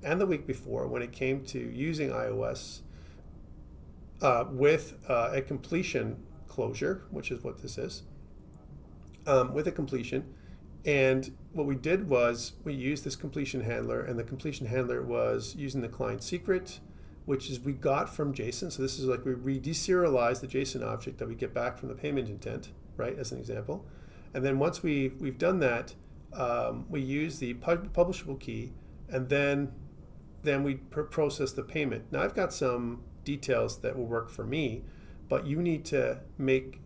Speaker 1: and the week before when it came to using iOS with a completion closure, which is what this is, with a completion. And what we did was we used this completion handler, and the completion handler was using the client secret, which is we got from JSON. So this is like we deserialize the JSON object that we get back from the payment intent, right, as an example. And then once we've done that, we use the publishable key, and then we process the payment. Now I've got some details that will work for me, but you need to make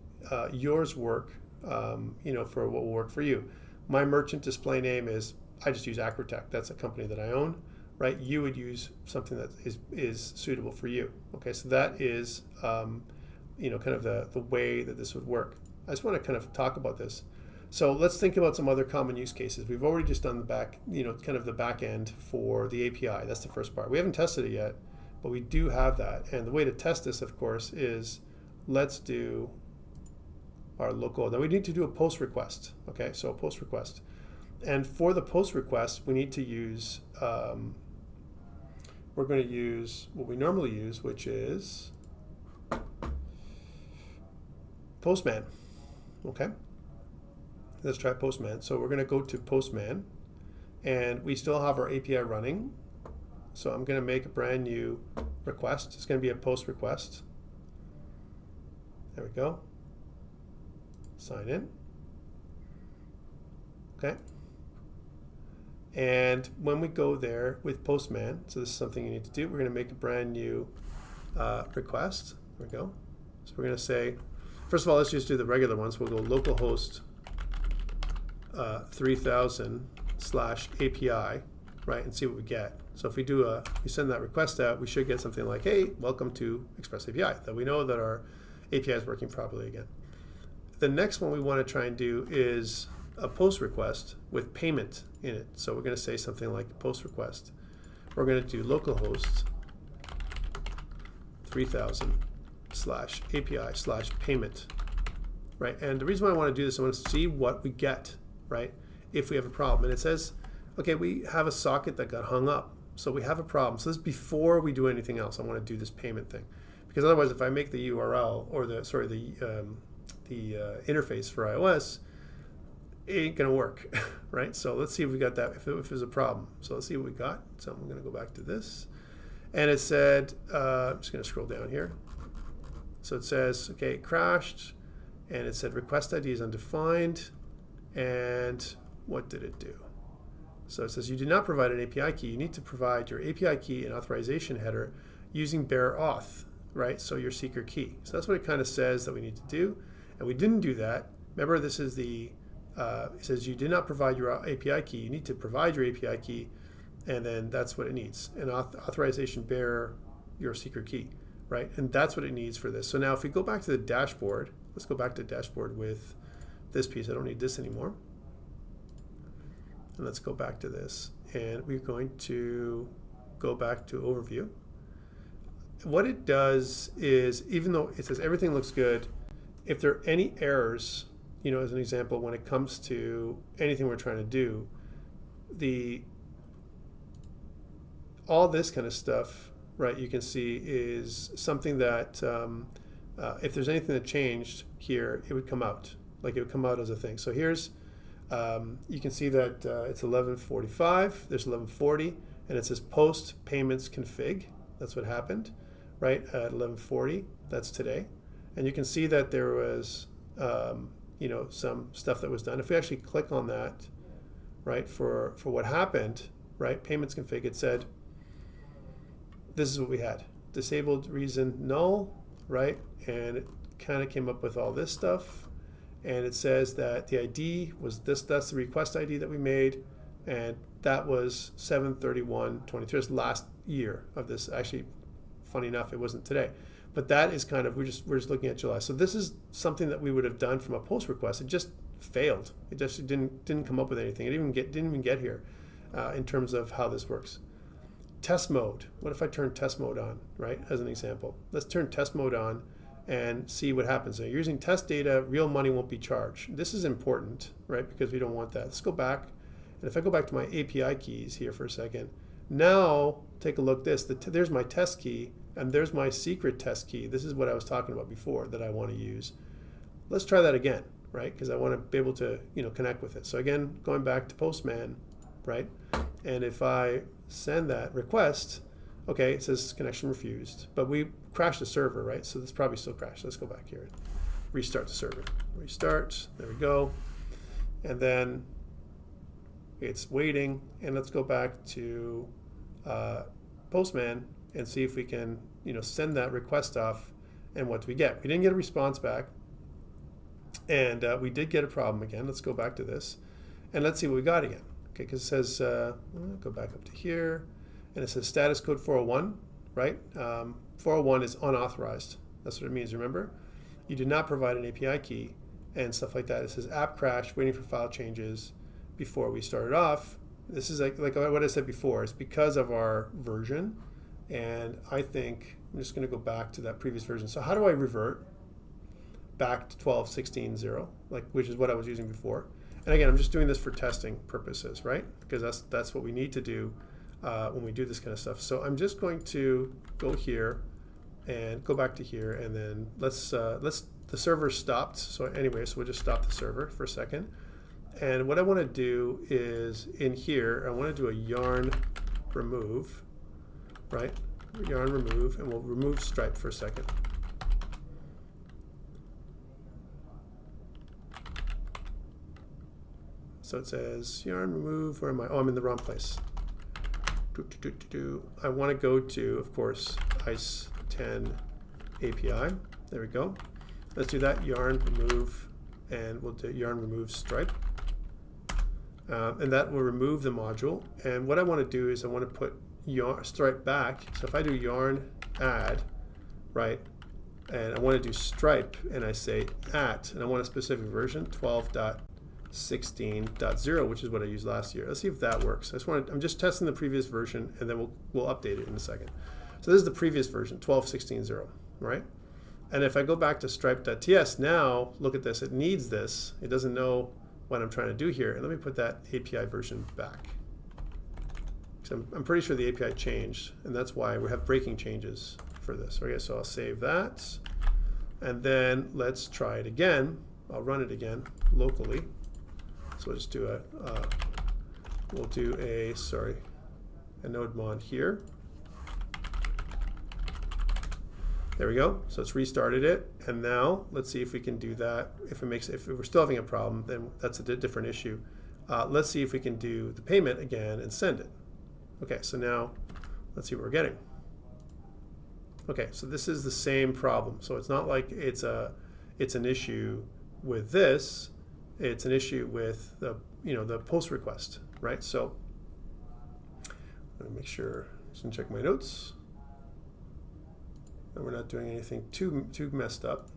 Speaker 1: yours work, for what will work for you. My merchant display name is, I just use Acrotech. That's a company that I own, right? You would use something that is suitable for you. Okay, so that is, kind of the way that this would work. I just want to kind of talk about this. So let's think about some other common use cases. We've already just done the back, kind of the back end for the API. That's the first part. We haven't tested it yet, but we do have that. And the way to test this, of course, is let's do our local. Now we need to do a post request. Okay, so a post request. And for the post request, we need to use, we're going to use what we normally use, which is Postman. Okay. Let's try Postman. So we're going to go to Postman, and we still have our API running. So I'm going to make a brand new request. It's going to be a post request. There we go. Sign in. Okay. And when we go there with Postman, so this is something you need to do, we're going to make a brand new request. There we go. So we're going to say, first of all, let's just do the regular ones. We'll go localhost 3000/API, right, and see what we get. So if we send that request out, we should get something like, hey, welcome to Express API, that we know that our API is working properly again. The next one we want to try and do is a post request with payment in it. So we're going to say something like post request. we're going to do localhost 3000 /API /payment, right? And the reason why I want to do this, I want to see what we get, right? If we have a problem. And it says, okay, we have a socket that got hung up. So we have a problem. So this is before we do anything else. I want to do this payment thing. Because otherwise, if I make the URL or the interface for iOS, it ain't going to work, right? So let's see if we got that, if there's a problem. So let's see what we got. So I'm going to go back to this. And it said, I'm just going to scroll down here. So it says, okay, it crashed. And it said request ID is undefined. And what did it do? So it says you did not provide an API key. You need to provide your API key and authorization header using bare auth, right? So your secret key. So that's what it kind of says that we need to do. And we didn't do that. Remember, this is the, it says you did not provide your API key. You need to provide your API key, and then that's what it needs. And authorization bear your secret key, right? And that's what it needs for this. So now if we go back to the dashboard, let's go back to the dashboard with this piece. I don't need this anymore. And let's go back to this. And we're going to go back to overview. What it does is, even though it says everything looks good, if there are any errors, you know, as an example, when it comes to anything we're trying to do, all this kind of stuff, right, you can see is something that if there's anything that changed here, it would come out. Like it would come out as a thing. So here's, you can see that it's 11:45, there's 11:40, and it says post payments config. That's what happened, right, at 11:40, that's today. And you can see that there was, you know, some stuff that was done. If we actually click on that, right, for what happened, right, payments config, it said, this is what we had. Disabled reason null, right, and it kind of came up with all this stuff. And it says that the ID was this, that's the request ID that we made, and that was 7/31/23. It's last year of this. Actually, funny enough, it wasn't today. But that is kind of, we're just looking at July. So this is something that we would have done from a post request. It just failed. It just didn't come up with anything. It didn't even get here in terms of how this works. Test mode. What if I turn test mode on, right, as an example? Let's turn test mode on and see what happens. So you're using test data, real money won't be charged. This is important, right, because we don't want that. Let's go back. And if I go back to my API keys here for a second, now take a look at this. There's my test key, and there's my secret test key. This is what I was talking about before that I want to use. Let's try that again, right, because I want to be able to, you know, connect with it. So again, going back to Postman, right, and if I send that request, okay, it says connection refused, but we crashed the server, right? So this probably still crashed. Let's go back here and restart the server. Restart, there we go. And then it's waiting, and let's go back to Postman and see if we can, you know, send that request off, and what do we get? We didn't get a response back, and we did get a problem again. Let's go back to this, and let's see what we got again. Okay, because it says, go back up to here, and it says status code 401, right? 401 is unauthorized. That's what it means, remember? You did not provide an API key and stuff like that. It says app crash, waiting for file changes before we started off. This is like what I said before. It's because of our version, and I think I'm just going to go back to that previous version. So how do I revert back to 12.16.0, like, which is what I was using before? And again, I'm just doing this for testing purposes, right? Because that's what we need to do when we do this kind of stuff. So I'm just going to go here and go back to here, and then the server stopped. So anyway, so we'll just stop the server for a second. And what I want to do is in here, I want to do a yarn remove, right? Yarn remove, and we'll remove Stripe for a second. So it says yarn remove, where am I? Oh, I'm in the wrong place. I want to go to, of course, ICE10 API. There we go. Let's do that, yarn remove, and we'll do yarn remove Stripe. And that will remove the module. And what I want to do is I want to put Stripe back. So if I do yarn add, right, and I want to do Stripe, and I say at, and I want a specific version, 12.2. 12.16.0, which is what I used last year. Let's see if that works. I'm just testing the previous version, and then we'll update it in a second. So this is the previous version, 12.16.0, right? And if I go back to stripe.ts now, look at this. It needs this. It doesn't know what I'm trying to do here. And let me put that API version back. So I'm pretty sure the API changed, and that's why we have breaking changes for this. Okay, so I'll save that, and then let's try it again. I'll run it again locally. So we'll just do a node mod here. There we go. So it's restarted it, and now let's see if we can do that. If we're still having a problem, then that's a different issue. Let's see if we can do the payment again and send it. Okay, so now let's see what we're getting. Okay, so this is the same problem. So it's not like it's an issue with this. It's an issue with the post request, right? So let me make sure. Just gonna check my notes. And we're not doing anything too messed up.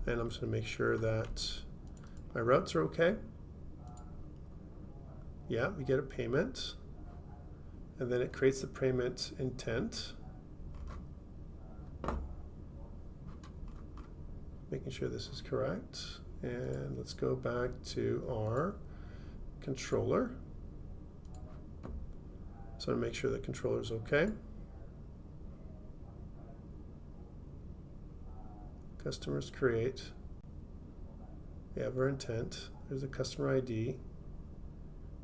Speaker 1: And I'm just gonna make sure that my routes are okay. Yeah, we get a payment, and then it creates the payment intent. Making sure this is correct. And let's go back to our controller. So to make sure the controller is okay. Customers create. We have our intent. There's a customer ID.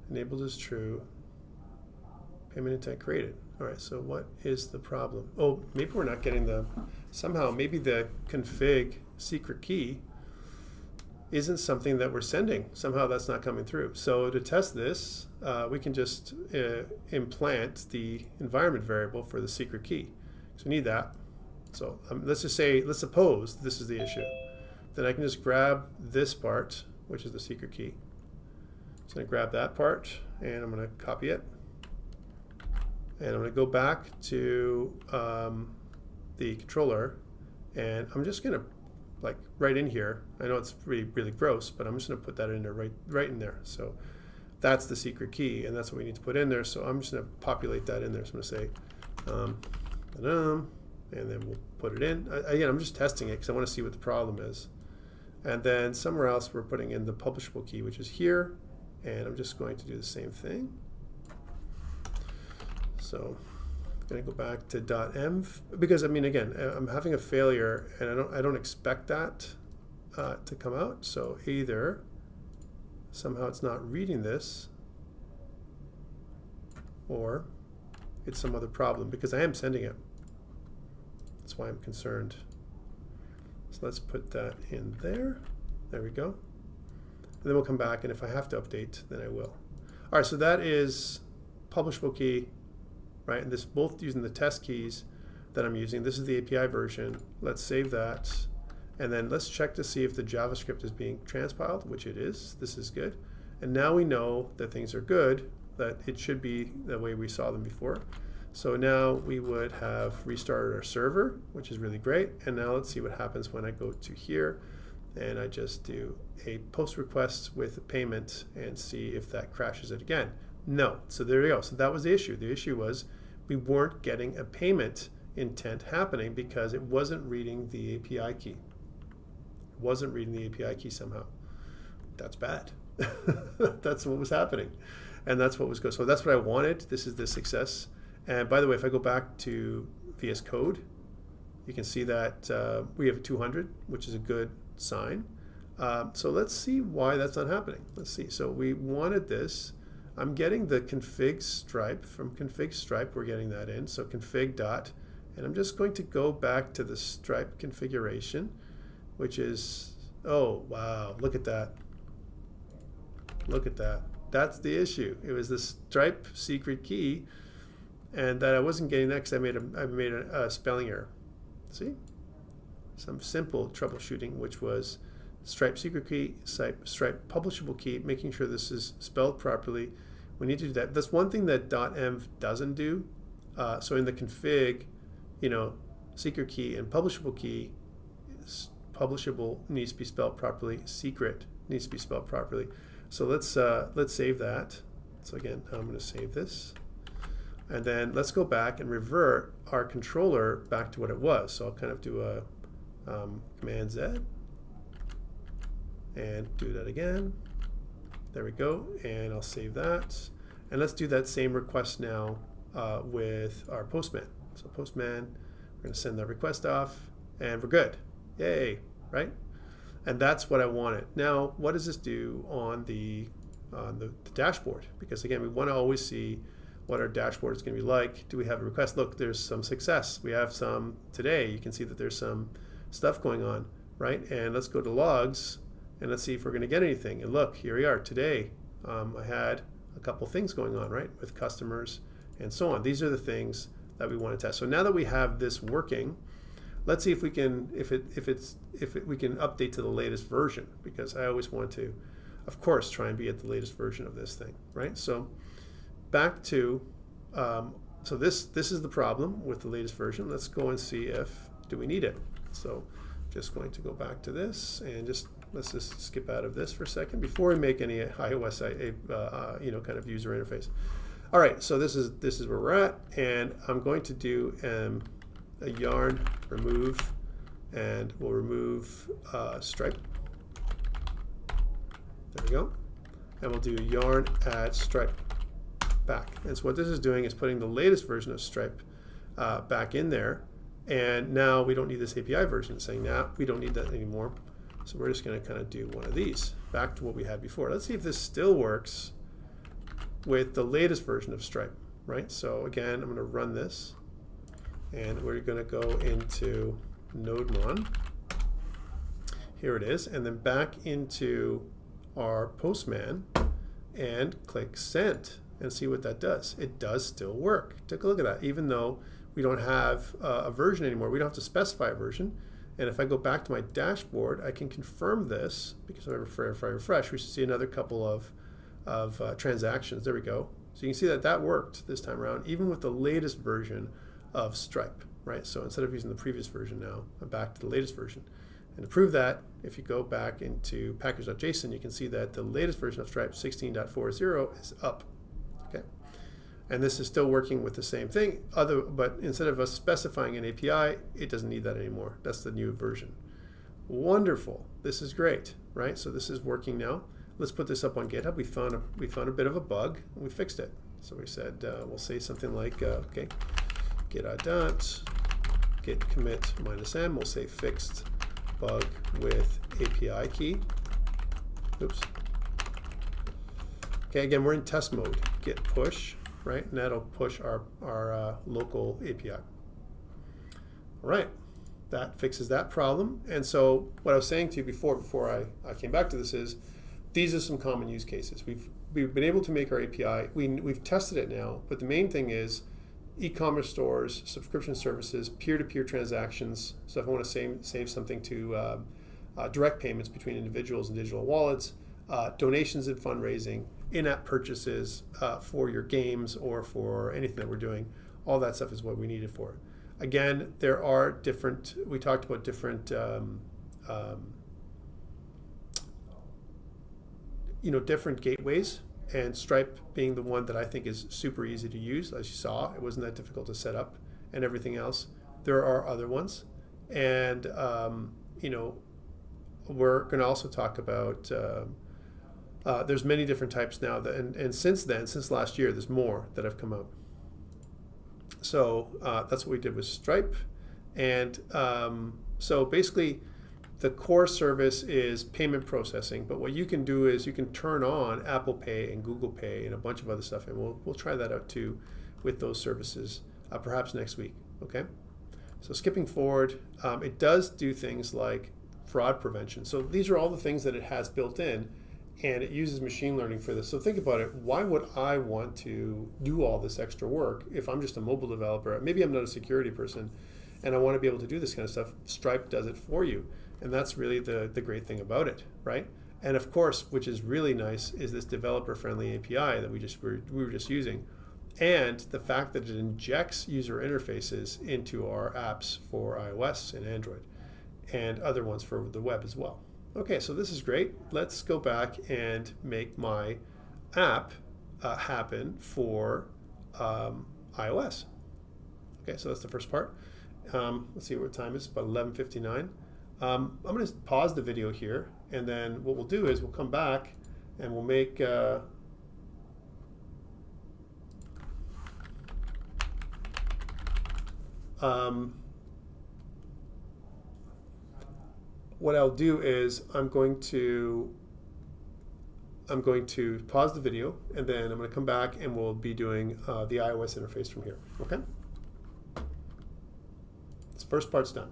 Speaker 1: Enabled is true. Payment intent created. All right, so what is the problem? Oh, maybe we're not getting somehow maybe the config secret key isn't something that we're sending. Somehow that's not coming through. So to test this, we can just implant the environment variable for the secret key. So we need that. So let's suppose this is the issue. Then I can just grab this part, which is the secret key. So I'm going to grab that part, and I'm going to copy it. And I'm going to go back to the controller, and I'm just going to, like, right in here. I know it's really gross, but I'm just going to put that in there, right in there. So that's the secret key, and that's what we need to put in there. So I'm just going to populate that in there. So I'm going to say, and then we'll put it in. Again, I'm just testing it because I want to see what the problem is. And then somewhere else, we're putting in the publishable key, which is here. And I'm just going to do the same thing. So I'm going to go back to .env because, I mean, again, I'm having a failure, and I don't expect that to come out. So either somehow it's not reading this, or it's some other problem, because I am sending it. That's why I'm concerned. So let's put that in there. There we go. And then we'll come back, and if I have to update, then I will. All right, so that is publishable key, right? And this both using the test keys that I'm using. This is the API version. Let's save that. And then let's check to see if the JavaScript is being transpiled, which it is. This is good. And now we know that things are good, that it should be the way we saw them before. So now we would have restarted our server, which is really great. And now let's see what happens when I go to here and I just do a post request with a payment and see if that crashes it again. No. So there we go. So that was the issue. The issue was we weren't getting a payment intent happening because it wasn't reading the API key. It wasn't reading the API key somehow. That's bad. That's what was happening. And that's what was good. So that's what I wanted. This is the success. And by the way, if I go back to VS Code, you can see that we have a 200, which is a good sign. So let's see why that's not happening. Let's see. So we wanted this. I'm getting the config stripe. From config stripe, we're getting that in. So config dot. And I'm just going to go back to the stripe configuration, which is, oh, wow, look at that. Look at that. That's the issue. It was the stripe secret key, and that I wasn't getting that because I made a spelling error. See? Some simple troubleshooting, which was stripe secret key, stripe publishable key, making sure this is spelled properly. We need to do that. That's one thing that .env doesn't do. So in the config, secret key and publishable key, publishable needs to be spelled properly, secret needs to be spelled properly. So let's save that. So again, I'm going to save this. And then let's go back and revert our controller back to what it was. So I'll kind of do a Command Z and do that again. There we go. And I'll save that. And let's do that same request now with our Postman. So Postman, we're going to send that request off, and we're good. Yay, right? And that's what I wanted. Now, what does this do on the dashboard? Because again, we want to always see what our dashboard is going to be like. Do we have a request? Look, there's some success. We have some today. You can see that there's some stuff going on, right? And let's go to logs, and let's see if we're going to get anything. And look, here we are today. I had a couple things going on, right, with customers and so on. These are the things that we want to test. So now that we have this working, let's see if we can we can update to the latest version, because I always want to, of course, try and be at the latest version of this thing, right? So back to so this is the problem with the latest version. Let's go and see if do we need it. So just going to go back to this and let's just skip out of this for a second before we make any iOS kind of user interface. All right, so this is where we're at, and I'm going to do a yarn remove, and we'll remove stripe. There we go. And we'll do yarn add stripe back. And so what this is doing is putting the latest version of stripe back in there. And now we don't need this API version. It's saying, nah, we don't need that anymore. So we're just going to kind of do one of these back to what we had before. Let's see if this still works with the latest version of stripe, right? So again, I'm going to run this, and we're going to go into NodeMon. Here it is, and then back into our Postman and click send and see what that does. It does still work. Take a look at that. Even though we don't have a version anymore, we don't have to specify a version. And if I go back to my dashboard, I can confirm this, because if I refresh, we should see another couple of transactions. There we go. So you can see that worked this time around, even with the latest version of Stripe, right? So instead of using the previous version now, I'm back to the latest version. And to prove that, if you go back into package.json, you can see that the latest version of Stripe, 16.40, is up. Okay, and this is still working with the same thing, but instead of us specifying an API, it doesn't need that anymore. That's the new version. Wonderful. This is great, right? So this is working now. Let's put this up on GitHub. We found a bit of a bug, and we fixed it. So we said we'll say something like, okay, git commit -m. We'll say fixed bug with API key. Oops. Okay, again, we're in test mode. Git push, right? And that'll push our local API. All right, that fixes that problem. And so what I was saying to you before I came back to this is, these are some common use cases. We've been able to make our API. We've tested it now, but the main thing is e-commerce stores, subscription services, peer-to-peer transactions. So if I want to save something to direct payments between individuals and digital wallets, donations and fundraising, in-app purchases for your games or for anything that we're doing, all that stuff is what we need it for. Again, there are different, we talked about different different gateways, and Stripe being the one that I think is super easy to use. As you saw, it wasn't that difficult to set up, and everything else. There are other ones, and we're going to also talk about there's many different types now, and since last year, there's more that have come out. So that's what we did with Stripe, and so basically, the core service is payment processing, but what you can do is you can turn on Apple Pay and Google Pay and a bunch of other stuff, and we'll try that out too with those services, perhaps next week. Okay, so skipping forward, it does do things like fraud prevention. So these are all the things that it has built in, and it uses machine learning for this. So think about it. Why would I want to do all this extra work if I'm just a mobile developer? Maybe I'm not a security person, and I want to be able to do this kind of stuff. Stripe does it for you. And that's really the great thing about it, right? And of course, which is really nice, is this developer-friendly API that we were just using, and the fact that it injects user interfaces into our apps for iOS and Android. and other ones for the web as well. Okay, so this is great. Let's go back and make my app happen for iOS. Okay, so that's the first part. Let's see what time it is. About 11:59. I'm going to pause the video here, and then what we'll do is we'll come back and we'll make what I'll do is I'm going to pause the video, and then I'm going to come back and we'll be doing the iOS interface from here. Okay? This first part's done.